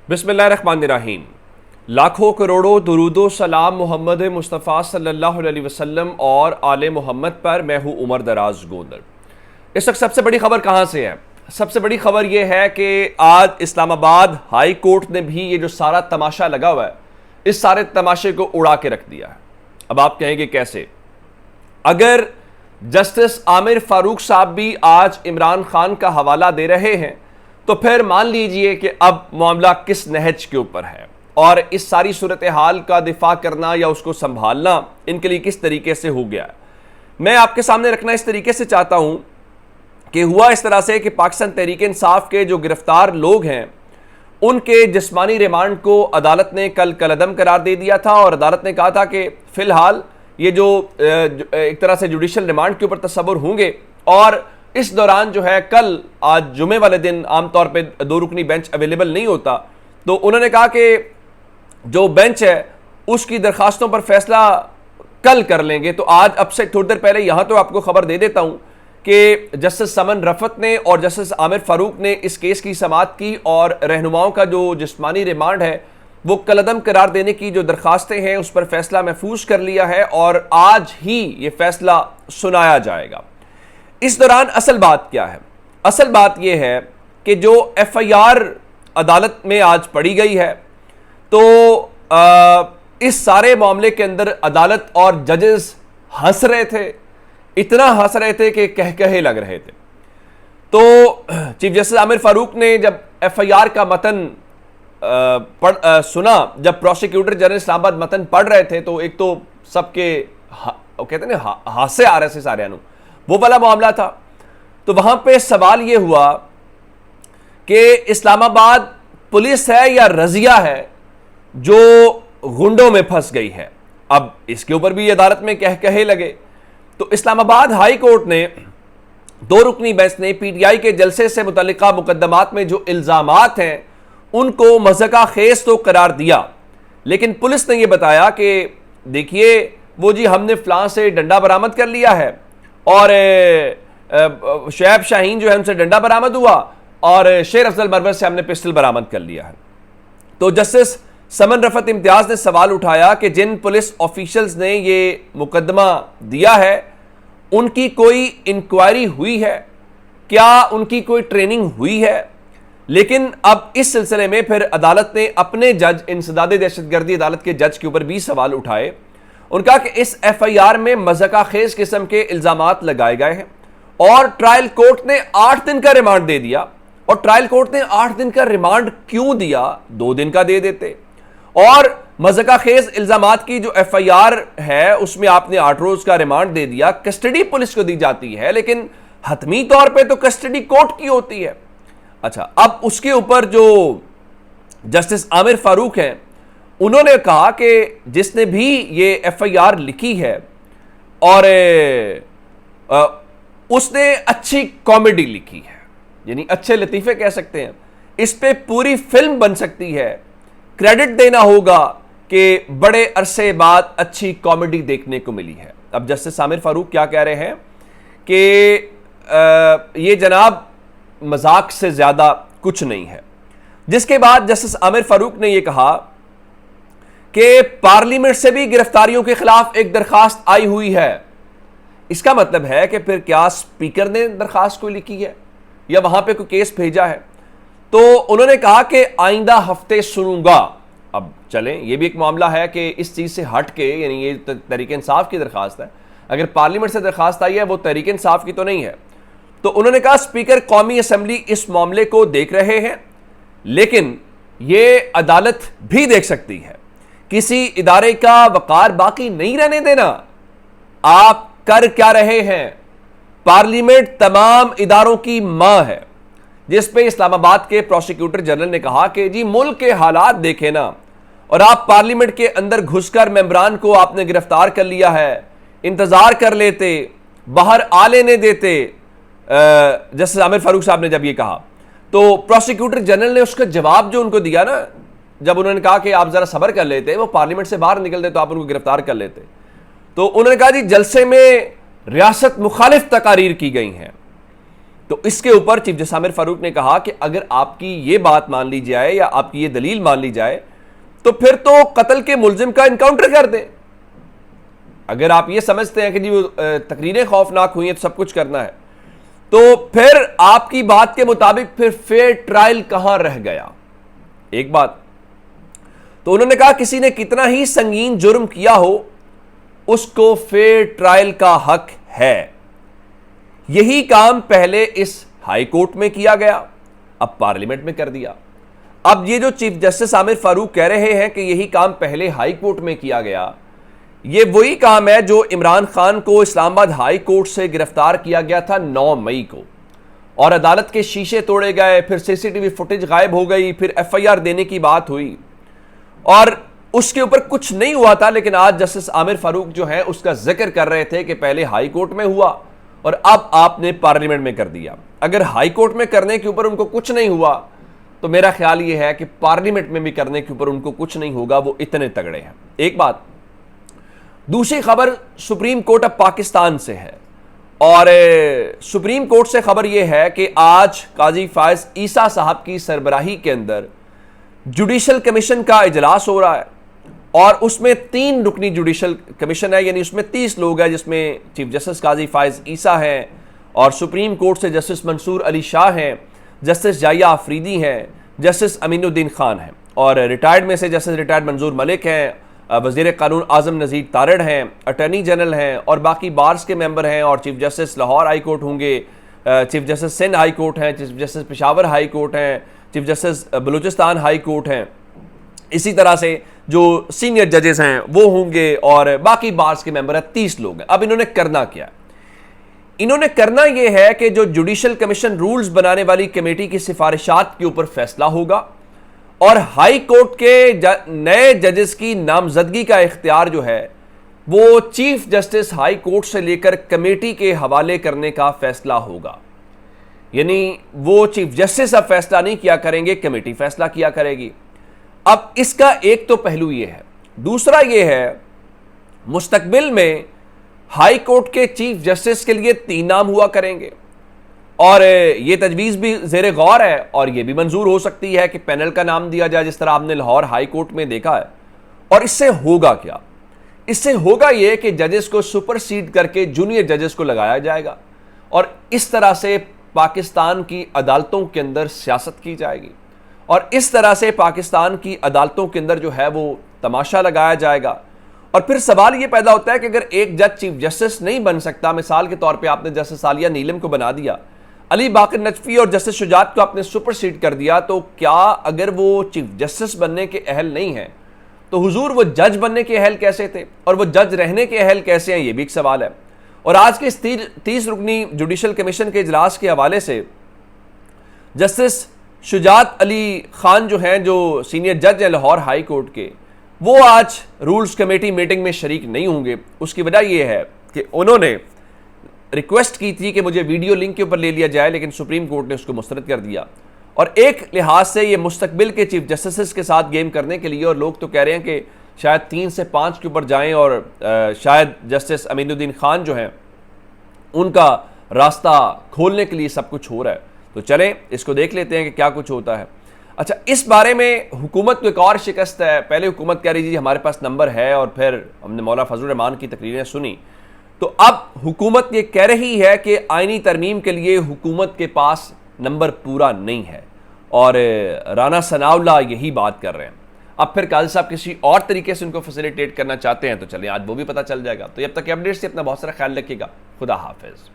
बिस्मिल्लाहिर्रहमानिर्रहीम। लाखों करोड़ों दुरूदो सलाम मोहम्मद मुस्तफ़ा सल्लल्लाहु अलैहि वसल्लम और आले मोहम्मद पर। मैं हूँ उमर दराज गोंदर। इस वक्त सबसे बड़ी खबर कहाँ से है? सबसे बड़ी खबर यह है कि आज इस्लामाबाद हाई कोर्ट ने भी ये जो सारा तमाशा लगा हुआ है, इस सारे तमाशे को उड़ा के रख दिया है। अब आप कहेंगे कैसे? अगर जस्टिस आमिर फारूक साहब भी आज इमरान खान का हवाला दे रहे हैं तो फिर मान लीजिए कि अब मामला किस नहज के ऊपर है और इस सारी सूरत हाल का दिफा करना या उसको संभालना इनके लिए किस तरीके से हो गया है। मैं आपके सामने रखना इस तरीके से चाहता हूं कि हुआ इस तरह से कि पाकिस्तान तहरीक इंसाफ के जो गिरफ्तार लोग हैं उनके जिस्मानी रिमांड को अदालत ने कल कलअदम करार दे दिया था और अदालत ने कहा था कि फिलहाल ये जो एक तरह से जुडिशल रिमांड के ऊपर तस्वुर होंगे और इस दौरान जो है कल आज जुमे वाले दिन आमतौर पे 2 रुकनी बेंच अवेलेबल नहीं होता, तो उन्होंने कहा कि जो बेंच है उसकी दरखास्तों पर फैसला कल कर लेंगे। तो आज अब से थोड़ी देर पहले यहां तो आपको खबर दे देता हूं कि जस्टिस समन रफत ने और जस्टिस आमिर फारूक ने इस केस की समाअत की और रहनुमाओं का जो जिस्मानी रिमांड है वो कलअदम करार देने की जो दरखास्तें हैं उस पर फैसला महफूज कर लिया है और आज ही ये फैसला सुनाया जाएगा। इस दौरान असल बात क्या है? असल बात यह है कि जो एफआईआर अदालत में आज पढ़ी गई है तो इस सारे मामले के अंदर अदालत और जजेस हंस रहे थे, इतना हंस रहे थे कि कहकहे लग रहे थे। तो चीफ जस्टिस आमिर फारूक ने जब एफआईआर का मतन सुना, जब प्रोसिक्यूटर जनरल इस्लामाबाद मतन पढ़ रहे थे तो एक तो सबके कहते हैं ना हासे आ रहे थे सारे, वो वाला मामला था। तो वहां पे सवाल यह हुआ कि इस्लामाबाद पुलिस है या रजिया है जो गुंडों में फंस गई है। अब इसके ऊपर भी अदालत में कहे लगे। तो इस्लामाबाद हाई कोर्ट ने 2 रुकनी बेंच ने पीटीआई के जलसे से मुतल्लिका मुकदमात में जो इल्जामात हैं उनको मज़का खेज तो करार दिया, लेकिन पुलिस ने यह बताया कि देखिए वो जी हमने फलां से डंडा बरामद कर लिया है और शुएब शाहीन जो है उनसे डंडा बरामद हुआ और शेर अफजल मरवर से हमने पिस्टल बरामद कर लिया है। तो जस्टिस समन रफत इम्तियाज ने सवाल उठाया कि जिन पुलिस ऑफिशियल्स ने ये मुकदमा दिया है उनकी कोई इंक्वायरी हुई है, क्या उनकी कोई ट्रेनिंग हुई है? लेकिन अब इस सिलसिले में फिर अदालत ने अपने जज इंसदादे दहशतगर्दी अदालत के जज के ऊपर भी सवाल उठाए। उनका कि इस एफआईआर में मज़का खेज किस्म के इल्जामात लगाए गए हैं और ट्रायल कोर्ट ने 8 दिन का रिमांड दे दिया। और ट्रायल कोर्ट ने 8 दिन का रिमांड क्यों दिया? 2 दिन का दे देते। और मज़का खेज इल्जामात की जो एफआईआर है उसमें आपने 8 रोज का रिमांड दे दिया। कस्टडी पुलिस को दी जाती है लेकिन हतमी तौर पर तो कस्टडी कोर्ट की होती है। अच्छा, अब उसके ऊपर जो जस्टिस आमिर फारूक हैं उन्होंने कहा कि जिसने भी ये एफआईआर लिखी है और उसने अच्छी कॉमेडी लिखी है, यानी अच्छे लतीफे कह सकते हैं, इस पे पूरी फिल्म बन सकती है। क्रेडिट देना होगा कि बड़े अरसे बाद अच्छी कॉमेडी देखने को मिली है। अब जस्टिस आमिर फारूक क्या कह रहे हैं कि ये जनाब मजाक से ज्यादा कुछ नहीं है। जिसके बाद जस्टिस आमिर फारूक ने यह कहा कि पार्लियामेंट से भी गिरफ्तारियों के खिलाफ एक दरखास्त आई हुई है। इसका मतलब है कि फिर क्या स्पीकर ने दरखास्त कोई लिखी है या वहां पे कोई केस भेजा है? तो उन्होंने कहा कि आइंदा हफ्ते सुनूंगा। अब चलें, यह भी एक मामला है कि इस चीज से हट के, यानी ये तहरीक इंसाफ की दरखास्त है, अगर पार्लियामेंट से दरखास्त आई है वो तहरीक इंसाफ की तो नहीं है। तो उन्होंने कहा स्पीकर कौमी असम्बली इस मामले को देख रहे हैं लेकिन यह अदालत भी देख सकती है। किसी इदारे का वकार बाकी नहीं रहने देना। आप कर क्या रहे हैं? पार्लियामेंट तमाम इदारों की मां है। जिस पे इस्लामाबाद के प्रोसिक्यूटर जनरल ने कहा कि जी मुल्क के हालात देखे ना, और आप पार्लियामेंट के अंदर घुसकर मेंबरान को आपने गिरफ्तार कर लिया है। इंतजार कर लेते, बाहर आ लेने देते। जस्टिस आमिर फारूक साहब ने जब ये कहा तो प्रोसिक्यूटर जनरल ने उसका जवाब जो उनको दिया ना, जब उन्होंने कहा कि आप जरा सब्र कर लेते, वो पार्लियामेंट से बाहर निकलते तो आप उनको गिरफ्तार कर लेते। तो उन्होंने कहा जी जलसे में रियासत मुखालिफ तकारीर की गई हैं तो इसके ऊपर चीफ जस्टिस आमिर फारूक ने कहा कि अगर आपकी ये बात मान ली जाए या आपकी ये दलील मान ली जाए तो फिर तो कत्ल के मुलजिम का इनकाउंटर कर दें। अगर आप ये समझते हैं कि जी वो तकरीरें खौफनाक हुई हैं तो सब कुछ करना है, तो फिर आपकी बात के मुताबिक फिर फेयर ट्रायल कहां रह गया? एक बात तो उन्होंने कहा किसी ने कितना ही संगीन जुर्म किया हो उसको फेयर ट्रायल का हक है। यही काम पहले इस हाई कोर्ट में किया गया, अब पार्लियामेंट में कर दिया। अब ये जो चीफ जस्टिस आमिर फारूक कह रहे हैं कि यही काम पहले हाई कोर्ट में किया गया, ये वही काम है जो इमरान खान को इस्लामाबाद हाई कोर्ट से गिरफ्तार किया गया था 9 मई को, और अदालत के शीशे तोड़े गए, फिर सीसीटीवी फुटेज गायब हो गई, फिर एफआईआर देने की बात हुई और उसके ऊपर कुछ नहीं हुआ था। लेकिन आज जस्टिस आमिर फारूक जो है उसका जिक्र कर रहे थे कि पहले हाई कोर्ट में हुआ और अब आपने पार्लियामेंट में कर दिया। अगर हाई कोर्ट में करने के ऊपर उनको कुछ नहीं हुआ तो मेरा ख्याल यह है कि पार्लियामेंट में भी करने के ऊपर उनको कुछ नहीं होगा, वो इतने तगड़े हैं। एक बात। दूसरी खबर सुप्रीम कोर्ट ऑफ पाकिस्तान से है और सुप्रीम कोर्ट से खबर यह है कि आज काजी फायज ईसा साहब की सरबराही के अंदर जुडिशल कमीशन का इजलास हो रहा है और उसमें 3 रुकनी जुडिशल कमीशन है, यानी उसमें 30 लोग हैं, जिसमें चीफ जस्टिस काजी फायज ईसा हैं और सुप्रीम कोर्ट से जस्टिस मंसूर अली शाह हैं, जस्टिस जाया आफरीदी हैं, जस्टिस अमीनुद्दीन खान हैं और रिटायर्ड में से जस्टिस रिटायर्ड मंजूर मलिक हैं, वज़ीर कानून आज़म नज़ीर तारड़ हैं, अटर्नी जनरल हैं और बाकी बार्स के मेंबर हैं और chief justice Lahore high court होंगे, chief justice Sindh high court हैं, chief justice Peshawar high court हैं, chief justice Balochistan high court हैं। इसी तरह से जो सीनियर जजेस हैं वो होंगे और बाकी बार्स के मेंबर हैं, 30 लोग हैं। अब इन्होंने करना क्या? इन्होंने करना यह है कि जो जुडिशल कमीशन रूल्स बनाने वाली कमेटी की सिफारिशात के ऊपर फैसला होगा और हाई कोर्ट के नए जजेस की नामजदगी का इख्तियार जो है वो चीफ जस्टिस हाई कोर्ट से लेकर कमेटी के हवाले करने का फैसला होगा। यानी वो चीफ जस्टिस अब फैसला नहीं किया करेंगे, कमेटी फैसला किया करेगी। अब इसका एक तो पहलू ये है। दूसरा ये है, मुस्तकबिल में हाई कोर्ट के चीफ जस्टिस के लिए 3 नाम हुआ करेंगे और ये तजवीज़ भी ज़ेरे गौर है और ये भी मंजूर हो सकती है कि पैनल का नाम दिया जाए, जिस तरह आपने लाहौर हाई कोर्ट में देखा है। और इससे होगा क्या? इससे होगा ये कि जजेस को सुपरसीड करके जूनियर जजेस को लगाया जाएगा और इस तरह से पाकिस्तान की अदालतों के अंदर सियासत की जाएगी और इस तरह से पाकिस्तान की अदालतों के अंदर जो है वो तमाशा लगाया जाएगा। और फिर सवाल ये पैदा होता है कि अगर एक जज चीफ जस्टिस नहीं बन सकता, मिसाल के तौर पे आपने जस्टिस आलिया नीलम को बना दिया, अली बाकर नजफी और जस्टिस शुजात को आपने सुपरसीड कर दिया, तो क्या अगर वो चीफ जस्टिस बनने के अहल नहीं है तो हुजूर वो जज बनने के अहल कैसे थे और वो जज रहने के अहल कैसे हैं? ये भी एक सवाल है। और आज के इस 30 रुकनी जुडिशल कमीशन के इजलास के हवाले से जस्टिस शुजात अली खान जो हैं, जो सीनियर जज हैं लाहौर हाई कोर्ट के, वो आज रूल्स कमेटी मीटिंग में शरीक नहीं होंगे। उसकी वजह यह है कि उन्होंने रिक्वेस्ट की थी कि मुझे वीडियो लिंक के ऊपर ले लिया जाए, लेकिन सुप्रीम कोर्ट ने उसको मुस्तरद कर दिया। और एक लिहाज से ये मुस्तकबिल के चीफ जस्टिस के साथ गेम करने के लिए, और लोग तो कह रहे हैं कि शायद 3 से 5 के ऊपर जाएं और शायद जस्टिस अमीनुद्दीन खान जो हैं उनका रास्ता खोलने के लिए सब कुछ हो रहा है। तो चलें इसको देख लेते हैं कि क्या कुछ होता है। अच्छा, इस बारे में हुकूमत को एक और शिकस्त है। पहले हुकूमत कह रही थी हमारे पास नंबर है और फिर हमने मौलाना फजलुर रहमान की तकरीरें सुनी, तो अब हुकूमत ये कह रही है कि आईनी तरमीम के लिए हुकूमत के पास नंबर पूरा नहीं है और राना सनाउल्लाह यही बात कर रहे हैं। अब फिर काजी साहब किसी और तरीके से उनको फैसिलिटेट करना चाहते हैं तो चलिए आज वो भी पता चल जाएगा। तो जब तक अपडेट्स से अपना बहुत सारा ख्याल रखिएगा। खुदा हाफिज।